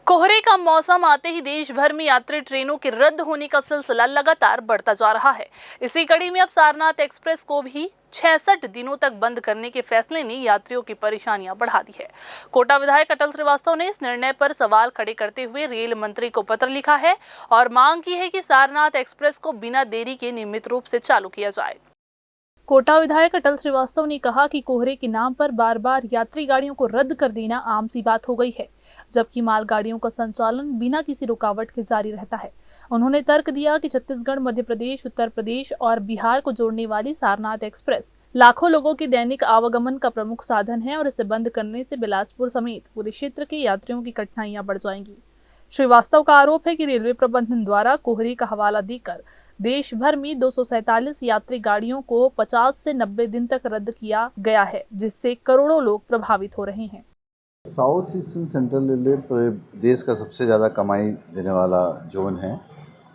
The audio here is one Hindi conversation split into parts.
कोहरे का मौसम आते ही देश भर में यात्री ट्रेनों के रद्द होने का सिलसिला लगातार बढ़ता जा रहा है। इसी कड़ी में अब सारनाथ एक्सप्रेस को भी 66 दिनों तक बंद करने के फैसले ने यात्रियों की परेशानियां बढ़ा दी है। कोटा विधायक अटल श्रीवास्तव ने इस निर्णय पर सवाल खड़े करते हुए रेल मंत्री को पत्र लिखा है और मांग की है कि सारनाथ एक्सप्रेस को बिना देरी के नियमित रूप से चालू किया जाए। कोटा विधायक अटल श्रीवास्तव ने कहा कि कोहरे के नाम पर बार बार यात्री गाड़ियों को रद्द कर देना आम सी बात हो गई है, जबकि मालगाड़ियों का संचालन बिना किसी रुकावट के जारी रहता है। उन्होंने तर्क दिया कि छत्तीसगढ़, मध्य प्रदेश, उत्तर प्रदेश और बिहार को जोड़ने वाली सारनाथ एक्सप्रेस लाखों लोगों के दैनिक आवागमन का प्रमुख साधन है और इसे बंद करने से बिलासपुर समेत पूरे क्षेत्र के यात्रियों की कठिनाइयां बढ़ जाएंगी। श्रीवास्तव का आरोप है कि रेलवे प्रबंधन द्वारा कोहरे का हवाला देकर देश भर में 247 यात्री गाड़ियों को 50 से 90 दिन तक रद्द किया गया है, जिससे करोड़ों लोग प्रभावित हो रहे हैं। साउथ ईस्टर्न सेंट्रल रेलवे देश का सबसे ज़्यादा कमाई देने वाला जोन है।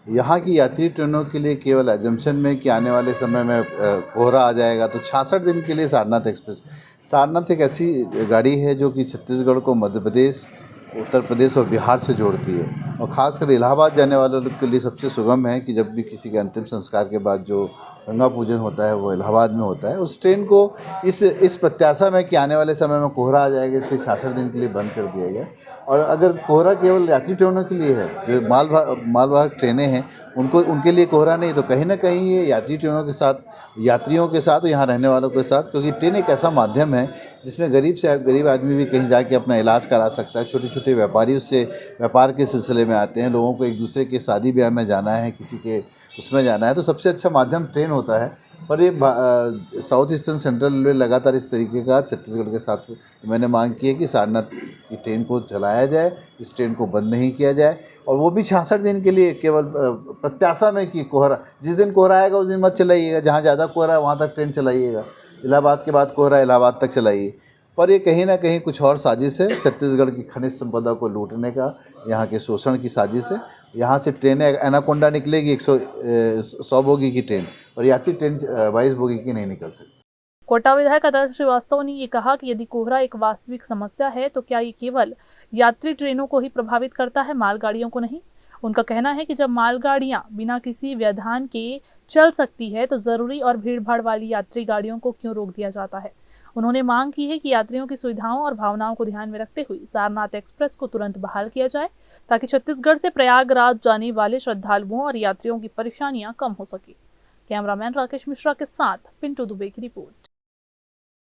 यहाँ की यात्री ट्रेनों के लिए केवल एजम्पशन में कि आने वाले समय में कोहरा आ जाएगा तो 66 दिन के लिए सारनाथ एक ऐसी गाड़ी है जो कि छत्तीसगढ़ को मध्य प्रदेश, उत्तर प्रदेश और बिहार से जोड़ती है और ख़ासकर इलाहाबाद जाने वालों के लिए सबसे सुगम है कि जब भी किसी के अंतिम संस्कार के बाद जो गंगा पूजन होता है वो इलाहाबाद में होता है। उस ट्रेन को इस प्रत्याशा में कि आने वाले समय में कोहरा आ जाएगा इसलिए 66 दिन के लिए बंद कर दिया गया। और अगर कोहरा केवल यात्री ट्रेनों के लिए है, जो मालवाहक ट्रेनें हैं उनके लिए कोहरा नहीं, तो कहीं ना कहीं ये यात्री ट्रेनों के साथ, यात्रियों के साथ, यहाँ रहने वालों के साथ, क्योंकि ट्रेन एक ऐसा माध्यम है जिसमें गरीब से गरीब आदमी भी कहीं जाके अपना इलाज करा सकता है। छोटे छोटे व्यापारी उससे व्यापार के सिलसिले में आते हैं, लोगों को एक दूसरे के शादी ब्याह में जाना है, किसी के उसमें जाना है, तो सबसे अच्छा माध्यम ट्रेन होता है। पर ये साउथ ईस्टर्न सेंट्रल रेलवे लगातार इस तरीके का छत्तीसगढ़ के साथ, तो मैंने मांग की है कि सारनाथ की ट्रेन को चलाया जाए, इस ट्रेन को बंद नहीं किया जाए और वो भी 66 दिन के लिए, केवल प्रत्याशा में कि कोहरा, जिस दिन कोहरा आएगा उस दिन मत चलाइएगा, जहाँ ज़्यादा कोहरा है वहाँ तक ट्रेन चलाइएगा, इलाहाबाद के बाद कोहरा इलाहाबाद तक चलाइए। पर ये कहीं ना कहीं कुछ और साजिश है, छत्तीसगढ़ की खनिज संपदा को लूटने का, यहाँ के शोषण की साजिश है। यहाँ से ट्रेनें एनाकोंडा निकलेगी 100 बोगी की ट्रेन, और यात्री ट्रेन 22 बोगी की नहीं निकल सकती। कोटा विधायक अटल श्रीवास्तव ने ये कहा कि यदि कोहरा एक वास्तविक समस्या है तो क्या ये केवल यात्री ट्रेनों को ही प्रभावित करता है, मालगाड़ियों को नहीं। उनका कहना है कि जब मालगाड़ियां बिना किसी व्यवधान के चल सकती है तो जरूरी और भीड़भाड़ वाली यात्री गाड़ियों को क्यों रोक दिया जाता है। उन्होंने मांग की है कि यात्रियों की सुविधाओं और भावनाओं को ध्यान में रखते हुए सारनाथ एक्सप्रेस को तुरंत बहाल किया जाए, ताकि छत्तीसगढ़ से प्रयागराज जाने वाले श्रद्धालुओं और यात्रियों की परेशानियां कम हो सके। कैमरामैन राकेश मिश्रा के साथ पिंटू दुबे की रिपोर्ट।